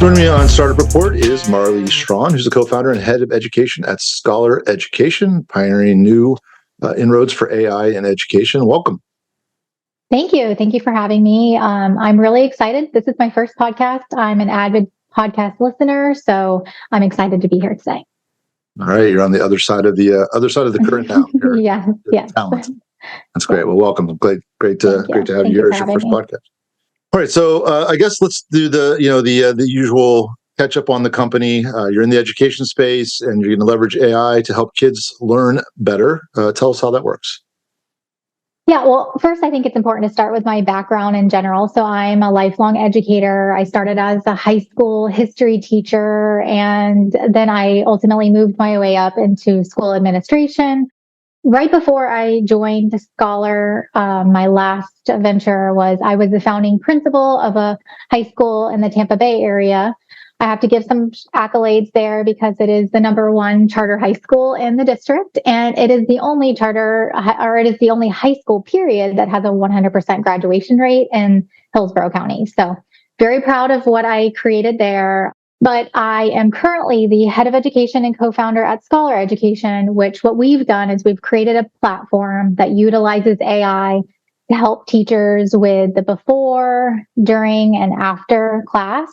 Joining me on Startup Report is Marlee Strawn, who's the co-founder and head of education at Scholar Education, pioneering new inroads for AI in education. Welcome. Thank you. Thank you for having me. I'm really excited. This is my first podcast. I'm an avid podcast listener, so I'm excited to be here today. All right, you're on the other side of the current now. Yes. Talent. That's great. Well, welcome. Great to have you here as your first podcast. All right, so I guess let's do the usual catch up on the company. You're in the education space, and you're going to leverage AI to help kids learn better. Tell us how that works. Yeah, well, first, I think it's important to start with my background in general. So I'm a lifelong educator. I started as a high school history teacher, and then I ultimately moved my way up into school administration. Right before I joined Scholar, my last venture was I was the founding principal of a high school in the Tampa Bay area. I have to give some accolades there because it is the #1 charter high school in the district, and it is the only high school period that has a 100% graduation rate in Hillsborough County. So very proud of what I created there. But I am currently the head of education and co-founder at Scholar Education, which what we've done is we've created a platform that utilizes AI to help teachers with the before, during, and after class.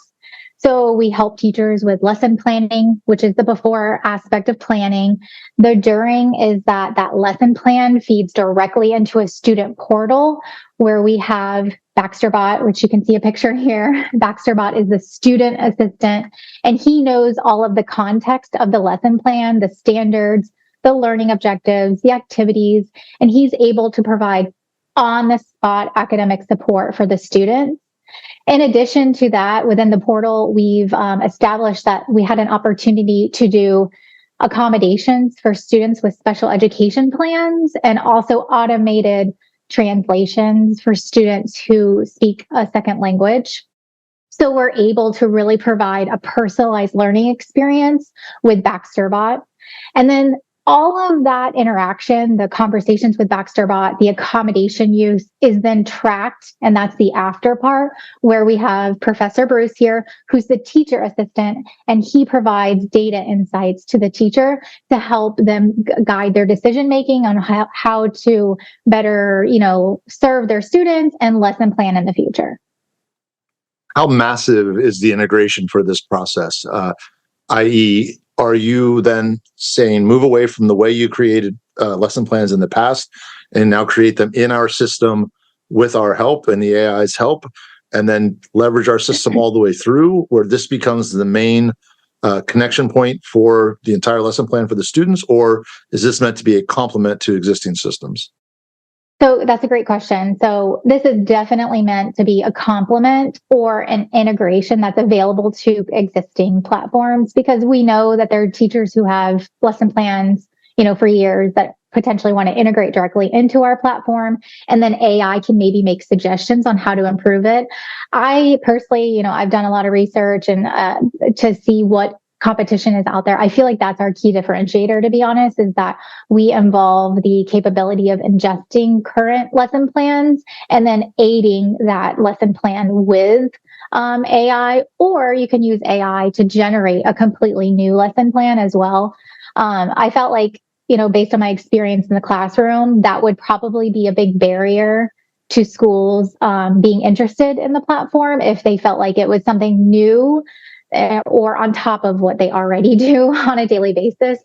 So we help teachers with lesson planning, which is the before aspect of planning. The during is that lesson plan feeds directly into a student portal where we have BaxterBot, which you can see a picture here. BaxterBot is the student assistant, and he knows all of the context of the lesson plan, the standards, the learning objectives, the activities, and he's able to provide on-the-spot academic support for the students. In addition to that, within the portal, we've established that we had an opportunity to do accommodations for students with special education plans and also automated translations for students who speak a second language. So we're able to really provide a personalized learning experience with BaxterBot. And then all of that interaction, the conversations with BaxterBot, the accommodation use is then tracked. And that's the after part where we have Professor Bruce here, who's the teacher assistant, and he provides data insights to the teacher to help them guide their decision making on how to better, serve their students and lesson plan in the future. How massive is the integration for this process? I.e., are you then saying move away from the way you created lesson plans in the past and now create them in our system with our help and the AI's help, and then leverage our system all the way through, where this becomes the main connection point for the entire lesson plan for the students? Or is this meant to be a complement to existing systems? So that's a great question. So this is definitely meant to be a complement or an integration that's available to existing platforms, because we know that there are teachers who have lesson plans, for years that potentially want to integrate directly into our platform. And then AI can maybe make suggestions on how to improve it. I personally, I've done a lot of research and to see what competition is out there. I feel like that's our key differentiator, to be honest, is that we involve the capability of ingesting current lesson plans and then aiding that lesson plan with AI, or you can use AI to generate a completely new lesson plan as well. I felt like, based on my experience in the classroom, that would probably be a big barrier to schools being interested in the platform if they felt like it was something new or on top of what they already do on a daily basis.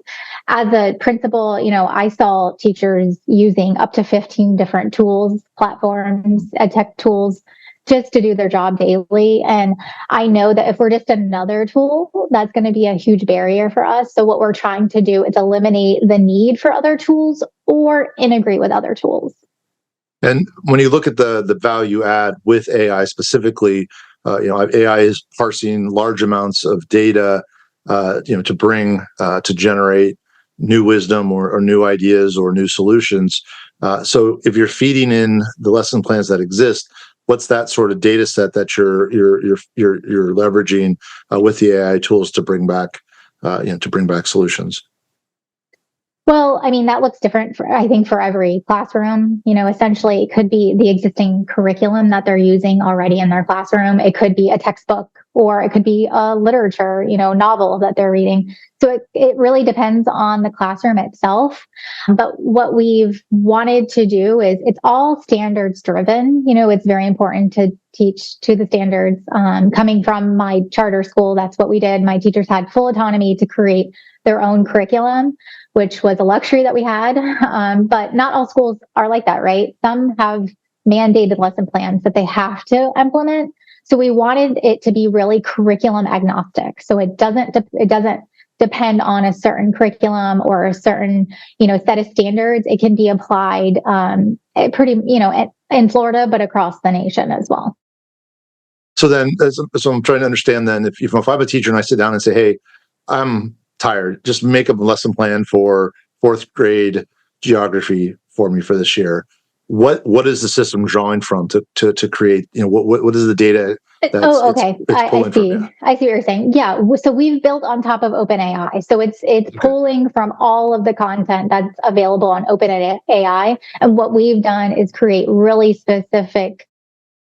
As a principal, I saw teachers using up to 15 different tools, platforms, ed tech tools, just to do their job daily. And I know that if we're just another tool, that's going to be a huge barrier for us. So what we're trying to do is eliminate the need for other tools or integrate with other tools. And when you look at the value add with AI specifically, AI is parsing large amounts of data, to generate new wisdom or new ideas or new solutions. So if you're feeding in the lesson plans that exist, what's that sort of data set that you're leveraging with the AI tools to bring back solutions? Well, that looks different for every classroom. Essentially it could be the existing curriculum that they're using already in their classroom. It could be a textbook or it could be a literature, novel that they're reading. So it really depends on the classroom itself. But what we've wanted to do is it's all standards driven. It's very important to teach to the standards. Coming from my charter school, that's what we did. My teachers had full autonomy to create their own curriculum, which was a luxury that we had. But not all schools are like that, right? Some have mandated lesson plans that they have to implement. So we wanted it to be really curriculum agnostic. So it doesn't depend on a certain curriculum or a certain, set of standards. It can be applied in Florida, but across the nation as well. So then, so I'm trying to understand then, if I have a teacher and I sit down and say, hey, I'm tired, just make a lesson plan for fourth grade geography for me for this year. What is the system drawing from to create, what is the data that's okay. it's pulling I see. from? I see what you're saying. Yeah. So we've built on top of OpenAI. So it's pulling from all of the content that's available on OpenAI. And what we've done is create really specific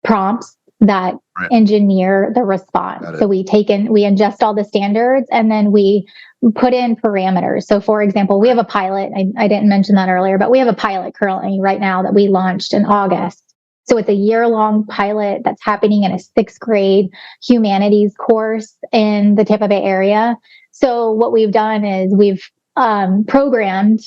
prompts that engineer the response. So we ingest all the standards and then we put in parameters. So for example, we have a pilot. I didn't mention that earlier, but we have a pilot currently right now that we launched in August. So it's a year-long pilot that's happening in a 6th grade humanities course in the Tampa Bay area. So what we've done is we've programmed,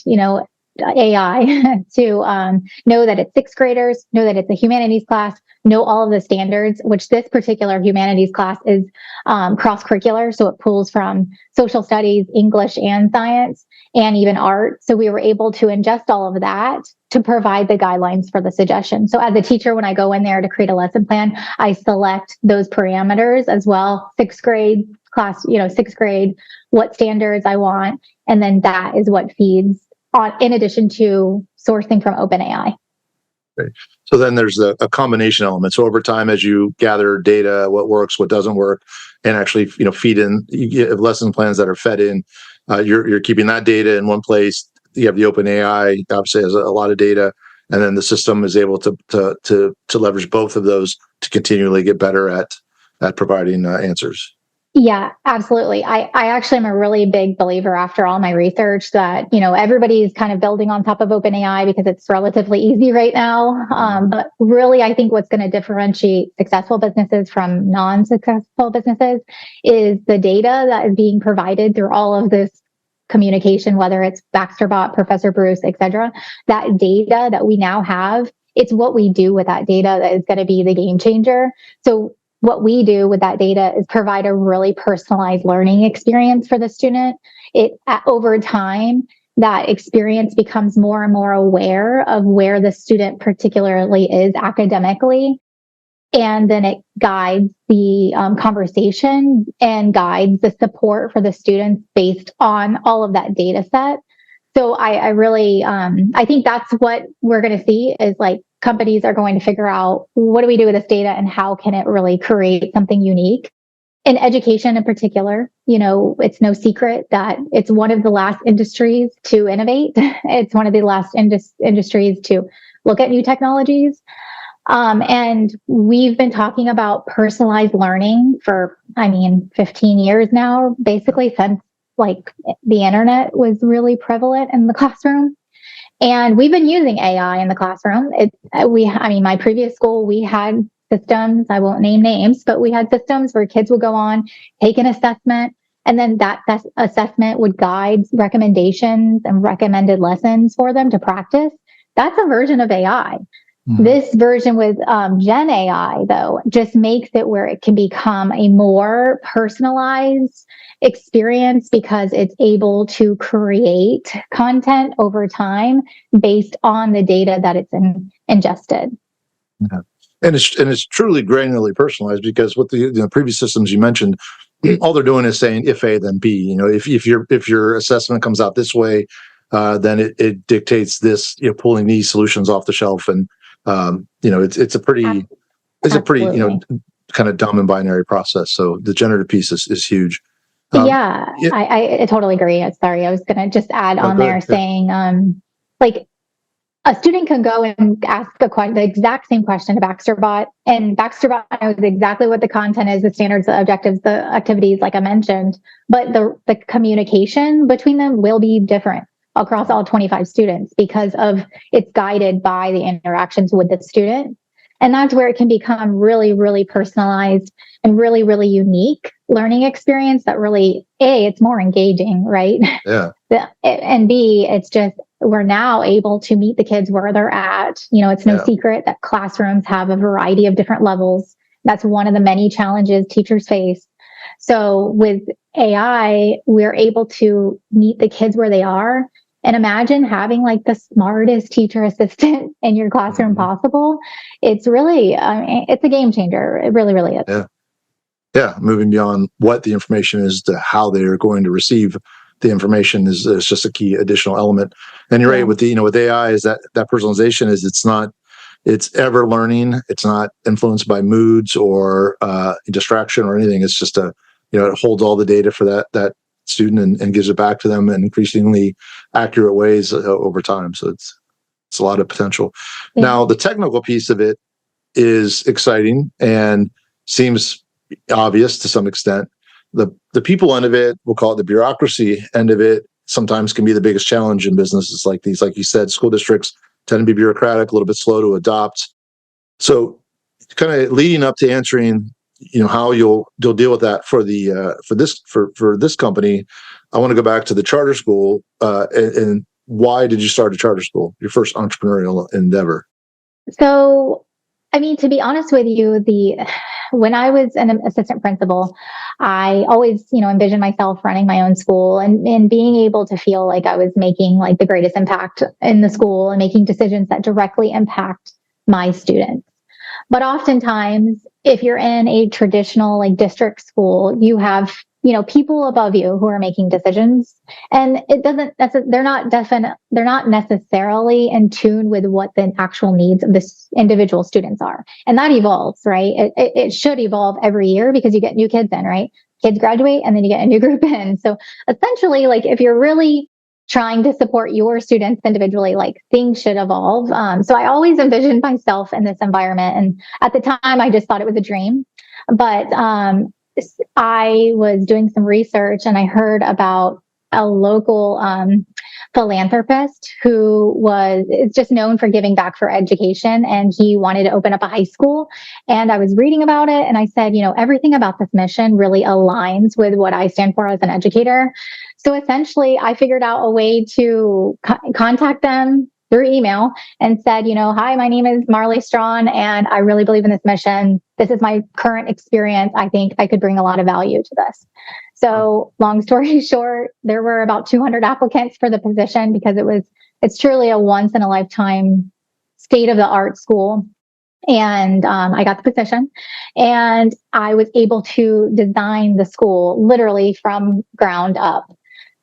AI to know that it's 6th graders, know that it's a humanities class, know all of the standards, which this particular humanities class is cross-curricular. So it pulls from social studies, English and science, and even art. So we were able to ingest all of that to provide the guidelines for the suggestion. So as a teacher, when I go in there to create a lesson plan, I select those parameters as well. 6th grade class, 6th grade, what standards I want. And then that is what feeds on, in addition to sourcing from OpenAI. Okay. So then there's a combination element. So over time, as you gather data, what works, what doesn't work, and actually, feed in, you get lesson plans that are fed in. You're keeping that data in one place. You have the OpenAI, obviously has a lot of data, and then the system is able to leverage both of those to continually get better at providing answers. Yeah, absolutely. I actually am a really big believer after all my research that, everybody's kind of building on top of OpenAI because it's relatively easy right now. But really, I think what's going to differentiate successful businesses from non-successful businesses is the data that is being provided through all of this communication, whether it's Baxterbot, Professor Bruce, et cetera. That data that we now have, it's what we do with that data that is going to be the game changer. So what we do with that data is provide a really personalized learning experience for the student. Over time, that experience becomes more and more aware of where the student particularly is academically. And then it guides the conversation and guides the support for the students based on all of that data set. So I really, I think that's what we're going to see is like companies are going to figure out what do we do with this data and how can it really create something unique. In education in particular, it's no secret that it's one of the last industries to innovate. It's one of the last industries to look at new technologies. And we've been talking about personalized learning for, 15 years now, basically since like the internet was really prevalent in the classroom. And we've been using AI in the classroom. My previous school, we had systems, I won't name names, but we had systems where kids would go on, take an assessment, and then that assessment would guide recommendations and recommended lessons for them to practice. That's a version of AI. Mm-hmm. This version with Gen AI, though, just makes it where it can become a more personalized experience because it's able to create content over time based on the data that it's ingested. Yeah. And it's truly granularly personalized because with the previous systems you mentioned, all they're doing is saying if A then B. If your assessment comes out this way, then it dictates this. Pulling these solutions off the shelf, and it's a pretty kind of dumb and binary process. So the generative piece is huge. I totally agree. Sorry, I was going to just add on there saying, a student can go and ask the exact same question to BaxterBot, and BaxterBot knows exactly what the content is, the standards, the objectives, the activities, like I mentioned, but the communication between them will be different across all 25 students because of it's guided by the interactions with the student. And that's where it can become really, really personalized and really, really unique learning experience that really, A, it's more engaging, right? Yeah. And B, it's just, we're now able to meet the kids where they're at. It's no secret that classrooms have a variety of different levels. That's one of the many challenges teachers face. So with AI, we're able to meet the kids where they are. And imagine having like the smartest teacher assistant in your classroom possible. It's really, it's a game changer. It really, really is. Yeah. Yeah. Moving beyond what the information is to how they are going to receive the information is just a key additional element. And you're right with with AI is that personalization it's ever learning. It's not influenced by moods or distraction or anything. It's just it holds all the data for that student and gives it back to them in increasingly accurate ways over time. So it's a lot of potential. Yeah. Now, the technical piece of it is exciting and seems obvious to some extent. The people end of it, we'll call it the bureaucracy end of it, sometimes can be the biggest challenge in businesses like these. Like you said, school districts tend to be bureaucratic, a little bit slow to adopt. So kind of leading up to answering how you'll deal with that for this company, I want to go back to the charter school and why did you start a charter school, your first entrepreneurial endeavor? So, I mean, to be honest with you, when I was an assistant principal, I always, envisioned myself running my own school and being able to feel like I was making like the greatest impact in the school and making decisions that directly impact my students. But oftentimes, if you're in a traditional like district school, you have, people above you who are making decisions, and they're not necessarily in tune with what the actual needs of this individual students are. And that evolves, right? It should evolve every year because you get new kids in, right? Kids graduate and then you get a new group in. So essentially, like if you're really trying to support your students individually, like things should evolve. So I always envisioned myself in this environment. And at the time, I just thought it was a dream. But I was doing some research and I heard about a local philanthropist who is just known for giving back for education. And he wanted to open up a high school. And I was reading about it. And I said, everything about this mission really aligns with what I stand for as an educator. So essentially, I figured out a way to contact them through email and said, hi, my name is Marlee Strawn, and I really believe in this mission. This is my current experience. I think I could bring a lot of value to this. So long story short, there were about 200 applicants for the position because it's truly a once in a lifetime state of the art school. And I got the position and I was able to design the school literally from ground up.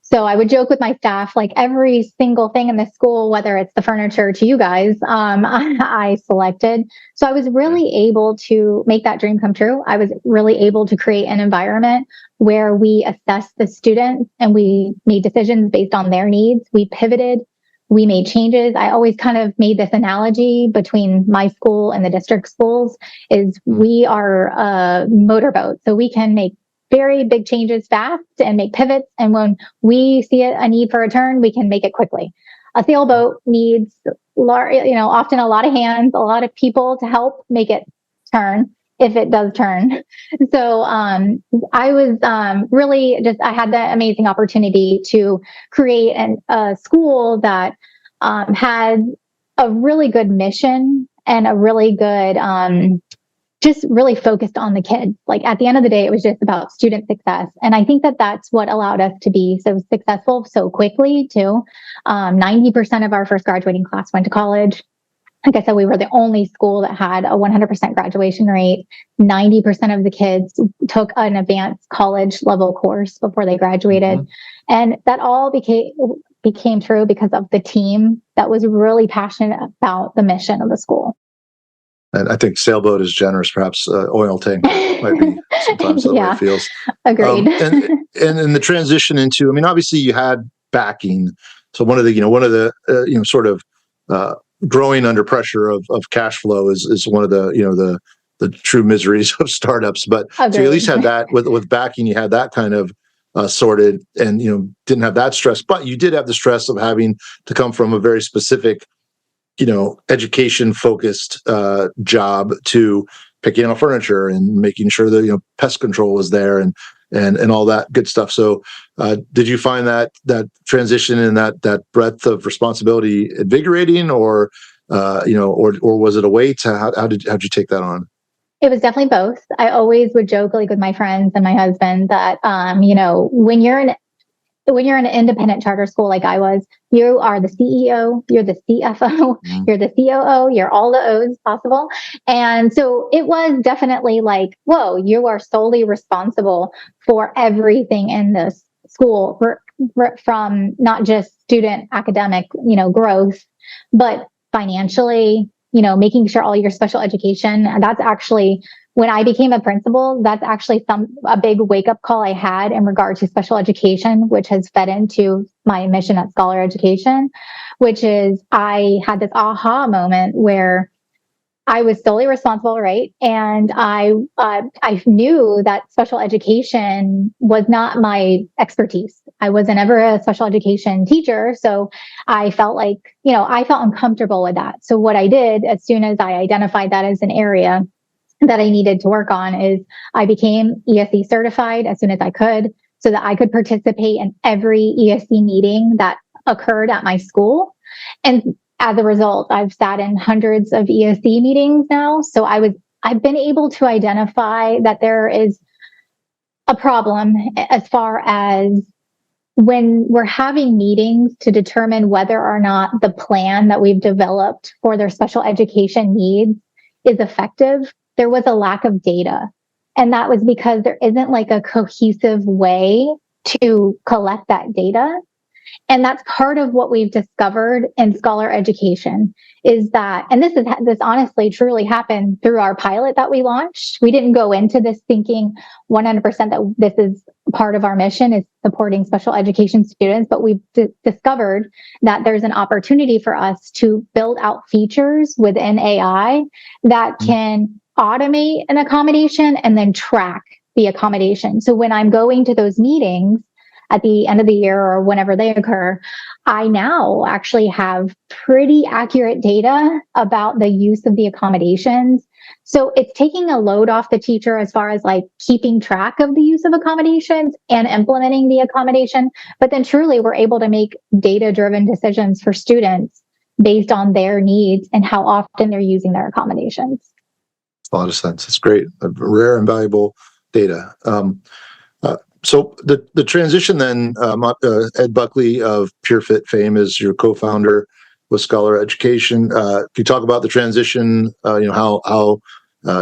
So I would joke with my staff, like every single thing in the school, whether it's the furniture to you guys, I selected. So I was really able to make that dream come true. I was really able to create an environment where we assessed the students and we made decisions based on their needs. We pivoted, we made changes. I always kind of made this analogy between my school and the district schools is we are a motorboat. So we can make very big changes fast and make pivots. And when we see a need for a turn, we can make it quickly. A sailboat needs, often a lot of hands, a lot of people to help make it turn if it does turn. So I was I had the amazing opportunity to create a school that had a really good mission and a really good just really focused on the kids. Like at the end of the day, it was just about student success. And I think that that's what allowed us to be so successful so quickly too. 90% of our first graduating class went to college. Like I said, we were the only school that had a 100% graduation rate. 90% of the kids took an advanced college level course before they graduated. Mm-hmm. And that all became true because of the team that was really passionate about the mission of the school. And I think sailboat is generous. Perhaps oil tank might be sometimes the way it feels. Agreed. And in the transition into, obviously you had backing. So one of the growing under pressure of cash flow is one of the true miseries of startups. But so you at least had that with backing. You had that kind of sorted, and didn't have that stress. But you did have the stress of having to come from a very specific, education focused job to picking out furniture and making sure that pest control was there and all that good stuff. So did you find that transition and that breadth of responsibility invigorating, or was it a weight? How'd you take that on? It was definitely both. I always would joke like with my friends and my husband that when you're in an independent charter school like I was, you are the CEO, you're the CFO, you're the COO, you're all the O's possible. And so it was definitely like, whoa, you are solely responsible for everything in this school, from not just student academic, growth, but financially, making sure all your special education. And that's actually, when I became a principal, that's actually a big wake up call I had in regard to special education, which has fed into my mission at Scholar Education, which is I had this aha moment where I was solely responsible, right? And I knew that special education was not my expertise. I wasn't ever a special education teacher, so I felt like, I felt uncomfortable with that. So what I did as soon as I identified that as an area that I needed to work on is I became ESE certified as soon as I could, so that I could participate in every ESE meeting that occurred at my school. And as a result, I've sat in hundreds of ESE meetings now. So I've been able to identify that there is a problem as far as when we're having meetings to determine whether or not the plan that we've developed for their special education needs is effective. There was a lack of data. And that was because there isn't like a cohesive way to collect that data. And that's part of what we've discovered in Scholar Education is that, and this honestly truly happened through our pilot that we launched. We didn't go into this thinking 100% that this is part of our mission is supporting special education students, but we've discovered that there's an opportunity for us to build out features within AI that can automate an accommodation and then track the accommodation. So when I'm going to those meetings at the end of the year or whenever they occur, I now actually have pretty accurate data about the use of the accommodations. So it's taking a load off the teacher as far as like keeping track of the use of accommodations and implementing the accommodation. But then truly we're able to make data-driven decisions for students based on their needs and how often they're using their accommodations. A lot of sense. It's great. Rare and valuable data. So the transition then, Ed Buckley of PureFit fame is your co-founder with Scholar Education. Can you talk about the transition? How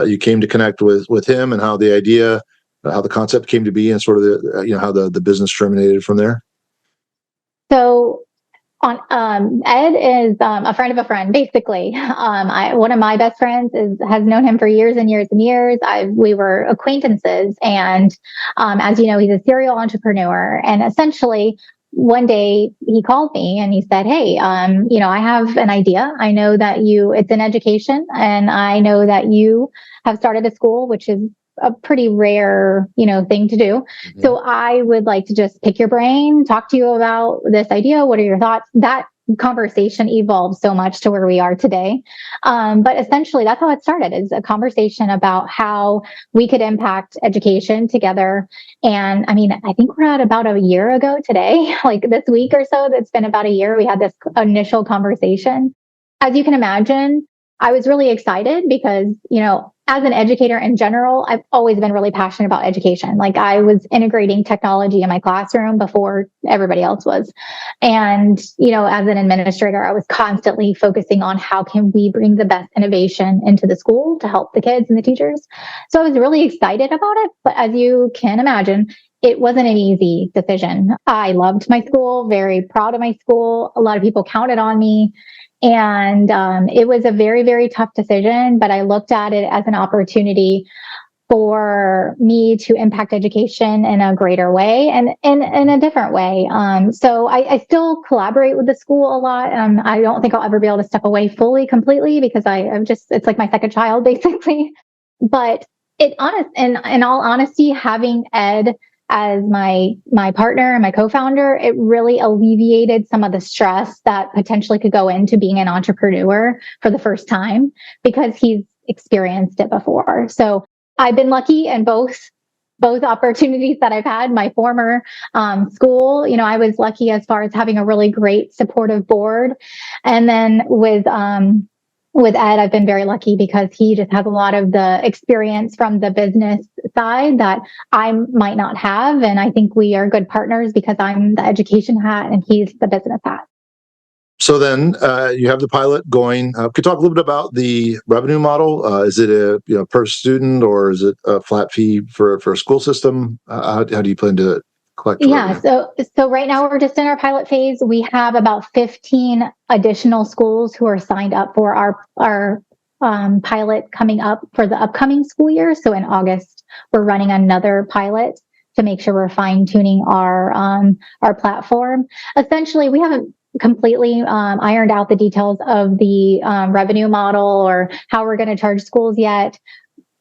you came to connect with him, and how the idea, how the concept came to be, and sort of how the business terminated from there. So Ed is a friend of a friend, basically. One of my best friends has known him for years and years and years. We were acquaintances, and as you know, he's a serial entrepreneur. And essentially, one day he called me and he said, "Hey, I have an idea. I know that it's in education, and I know that you have started a school, which is a pretty rare, thing to do. Mm-hmm. So I would like to just pick your brain, talk to you about this idea. What are your thoughts?" That conversation evolved so much to where we are today. But essentially that's how it started, is a conversation about how we could impact education together. And I mean, I think we're at about a year ago today, like this week or so, that's been about a year. We had this initial conversation. As you can imagine, I was really excited because, as an educator in general, I've always been really passionate about education. Like I was integrating technology in my classroom before everybody else was. And, as an administrator, I was constantly focusing on how can we bring the best innovation into the school to help the kids and the teachers. So I was really excited about it. But as you can imagine, it wasn't an easy decision. I loved my school, very proud of my school. A lot of people counted on me. And it was a very, very tough decision, but I looked at it as an opportunity for me to impact education in a greater way and in a different way. So I still collaborate with the school a lot. I don't think I'll ever be able to step away fully, completely, because it's like my second child, basically. But in all honesty, having Ed as my partner and my co-founder, it really alleviated some of the stress that potentially could go into being an entrepreneur for the first time, because he's experienced it before. So I've been lucky in both opportunities that I've had. My former school, I was lucky as far as having a really great supportive board, and then with Ed, I've been very lucky because he just has a lot of the experience from the business side that I might not have, and I think we are good partners because I'm the education hat and he's the business hat. So then you have the pilot going. Could you talk a little bit about the revenue model? Is it a per student, or is it a flat fee for a school system? How do you plan to collect revenue? So right now we're just in our pilot phase. We have about 15 additional schools who are signed up for our pilot coming up for the upcoming school year. So in August, we're running another pilot to make sure we're fine tuning our platform. Essentially, we haven't completely ironed out the details of the revenue model or how we're going to charge schools yet.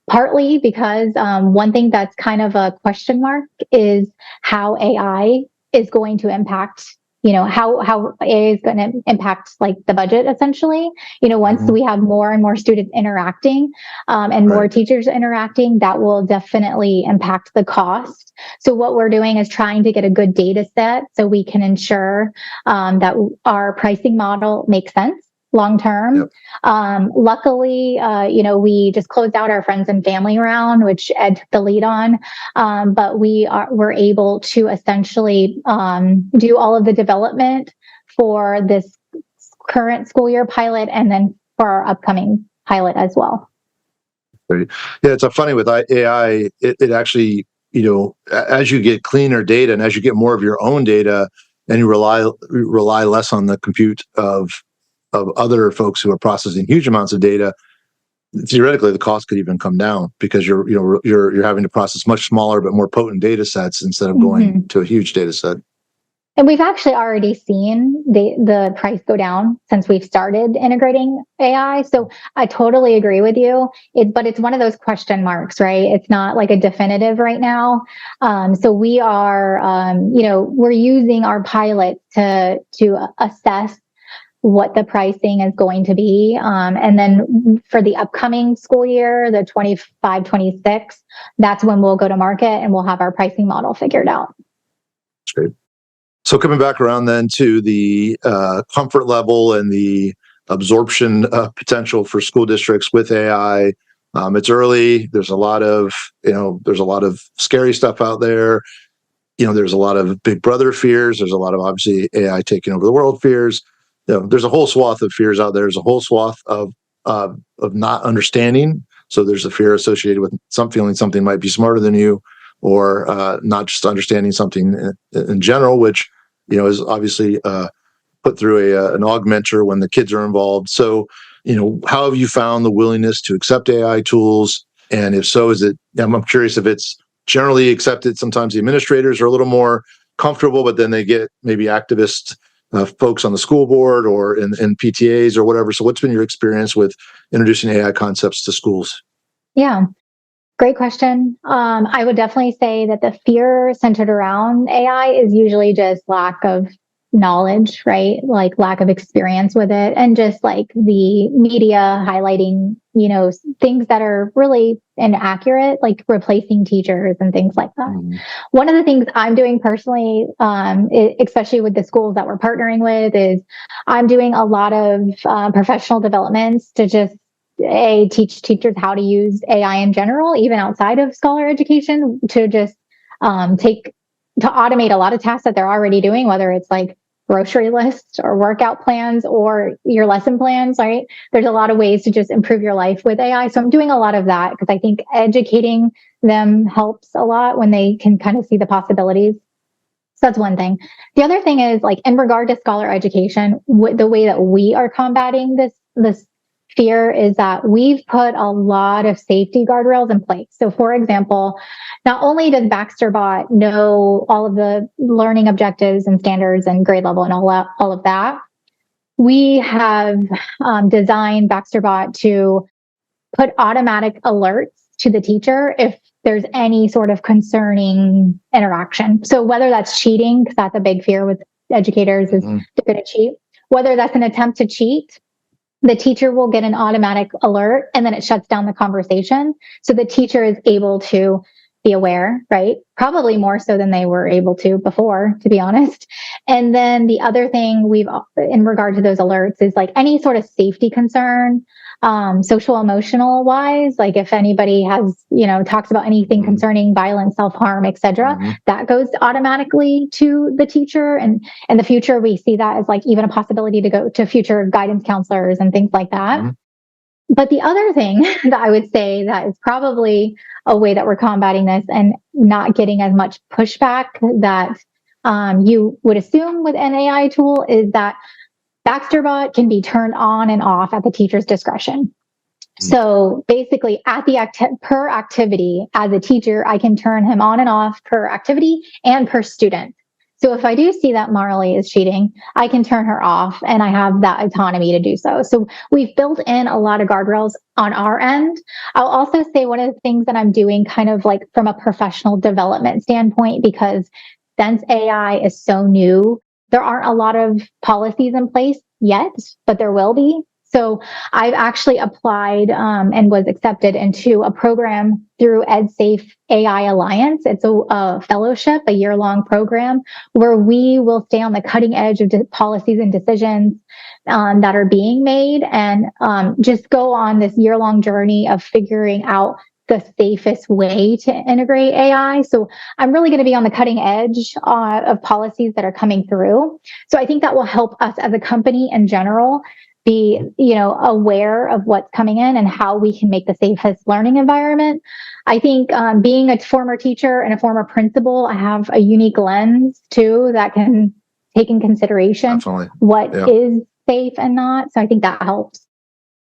Partly because one thing that's kind of a question mark is how AI is going to impact, how AI is going to impact like the budget essentially. Once we have more and more students interacting and more teachers interacting, that will definitely impact the cost. So what we're doing is trying to get a good data set so we can ensure that our pricing model makes sense long term. Yep. Luckily, we just closed out our friends and family round, which Ed took the lead on. But we're able to essentially do all of the development for this current school year pilot and then for our upcoming pilot as well. Yeah, it's funny with AI, it actually, as you get cleaner data and as you get more of your own data and you rely less on the compute of other folks who are processing huge amounts of data, theoretically the cost could even come down because you're having to process much smaller but more potent data sets instead of going to a huge data set. And we've actually already seen the price go down since we've started integrating AI. So I totally agree with you. But it's one of those question marks, right? It's not like a definitive right now. So we are, we're using our pilot to assess what the pricing is going to be. And then for the upcoming school year, the 25-26, that's when we'll go to market and we'll have our pricing model figured out. That's great. So coming back around then to the comfort level and the absorption potential for school districts with AI, it's early. There's a lot of scary stuff out there. There's a lot of big brother fears. There's a lot of obviously AI taking over the world fears. There's a whole swath of fears out there. There's a whole swath of not understanding. So there's a fear associated with feeling something might be smarter than you, or not just understanding something in general, which is obviously put through an augmenter when the kids are involved. So how have you found the willingness to accept AI tools? And if so, I'm curious if it's generally accepted. Sometimes the administrators are a little more comfortable, but then they get maybe activist folks on the school board or in PTAs or whatever. So what's been your experience with introducing AI concepts to schools? Yeah, great question. I would definitely say that the fear centered around AI is usually just lack of knowledge, right? Like lack of experience with it, and just like the media highlighting, things that are really inaccurate, like replacing teachers and things like that. One of the things I'm doing personally, especially with the schools that we're partnering with, is I'm doing a lot of professional developments to just teach teachers how to use AI in general, even outside of scholar education, to just automate a lot of tasks that they're already doing, whether it's like grocery lists or workout plans or your lesson plans, right? There's a lot of ways to just improve your life with AI. So I'm doing a lot of that because I think educating them helps a lot when they can kind of see the possibilities. So that's one thing. The other thing is, like, in regard to scholar education, the way that we are combating this fear is that we've put a lot of safety guardrails in place. So for example, not only does BaxterBot know all of the learning objectives and standards and grade level and all of that, we have designed BaxterBot to put automatic alerts to the teacher if there's any sort of concerning interaction. So whether that's cheating, because that's a big fear with educators is they're going to cheat, whether that's an attempt to cheat, the teacher will get an automatic alert and then it shuts down the conversation. So the teacher is able to be aware, right? Probably more so than they were able to before, to be honest. And then the other thing in regard to those alerts is like any sort of safety concern, social emotional wise, like if anybody has, talks about anything concerning violence, self-harm, etc., that goes automatically to the teacher. And in the future, we see that as like even a possibility to go to future guidance counselors and things like that. But the other thing that I would say that is probably a way that we're combating this and not getting as much pushback that you would assume with an AI tool is that BaxterBot can be turned on and off at the teacher's discretion. So basically at the per activity as a teacher, I can turn him on and off per activity and per student. So if I do see that Marlee is cheating, I can turn her off and I have that autonomy to do so. So we've built in a lot of guardrails on our end. I'll also say one of the things that I'm doing kind of like from a professional development standpoint, because since AI is so new, there aren't a lot of policies in place yet, but there will be. So I've actually applied and was accepted into a program through EdSafe AI Alliance. It's a fellowship, a year-long program where we will stay on the cutting edge of policies and decisions that are being made and just go on this year-long journey of figuring out the safest way to integrate AI. So I'm really going to be on the cutting edge of policies that are coming through. So I think that will help us as a company in general be, aware of what's coming in and how we can make the safest learning environment. I think being a former teacher and a former principal, I have a unique lens too that can take in consideration what is safe and not. So I think that helps.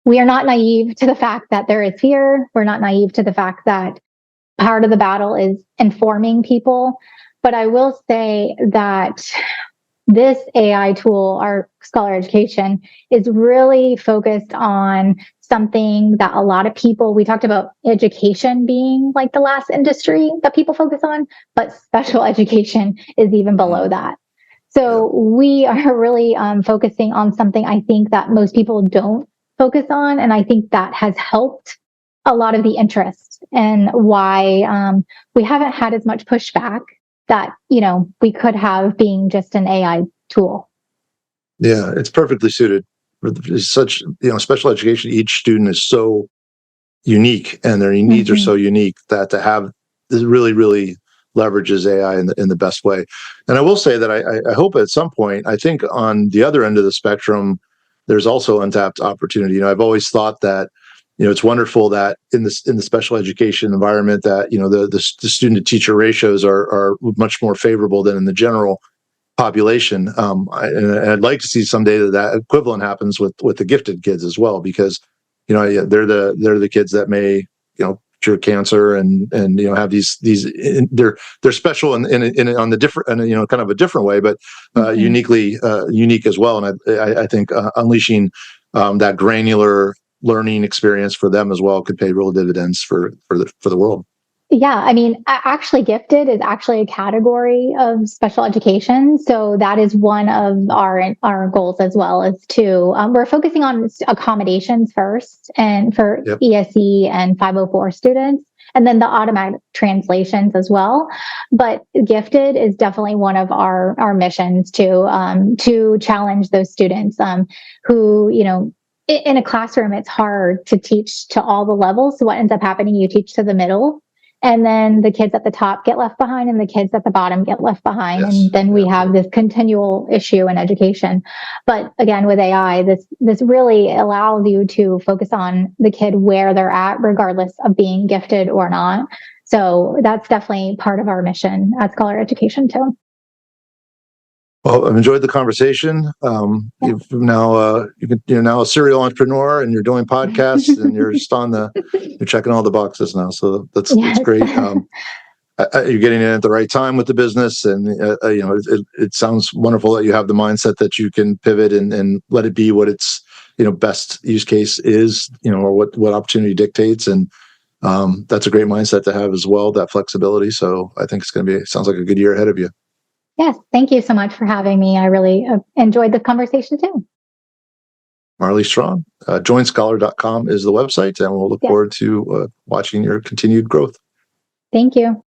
We are not naive to the fact that there is fear. We're not naive to the fact that part of the battle is informing people. But I will say that this AI tool, our Scholar Education, is really focused on something that a lot of people, we talked about education being like the last industry that people focus on, but special education is even below that. So we are really focusing on something I think that most people don't focus on. And I think that has helped a lot of the interest and why we haven't had as much pushback that, we could have being just an AI tool. Yeah, it's perfectly suited. It's such, special education, each student is so unique and their needs are so unique that to have this really, really leverages AI in the best way. And I will say that I hope at some point, I think on the other end of the spectrum, there's also untapped opportunity. I've always thought that, it's wonderful that in the special education environment that, the student to teacher ratios are much more favorable than in the general population. And I'd like to see someday that equivalent happens with the gifted kids as well, because, they're the kids that may, cure cancer and have these they're special in on the different, and kind of a different way, but uniquely unique as well. And I think unleashing that granular learning experience for them as well could pay real dividends for the world. Yeah, I mean, actually, gifted is actually a category of special education. So that is one of our goals as well, is to we're focusing on accommodations first, and for ESE and 504 students, and then the automatic translations as well. But gifted is definitely one of our missions to challenge those students who, in a classroom, it's hard to teach to all the levels. So what ends up happening, you teach to the middle, and then the kids at the top get left behind and the kids at the bottom get left behind. And then we have this continual issue in education. But again, with AI, this really allows you to focus on the kid where they're at, regardless of being gifted or not. So that's definitely part of our mission at Scholar Education too. Well, I've enjoyed the conversation. You're now a serial entrepreneur, and you're doing podcasts, and you're just you're checking all the boxes now. So that's Yes. great. You're getting in at the right time with the business, and it sounds wonderful that you have the mindset that you can pivot and let it be what its best use case is, or what opportunity dictates, and that's a great mindset to have as well. That flexibility. So I think sounds like a good year ahead of you. Yes, thank you so much for having me. I really enjoyed the conversation too. Marlee Strawn, joinscholar.com is the website, and we'll look forward to watching your continued growth. Thank you.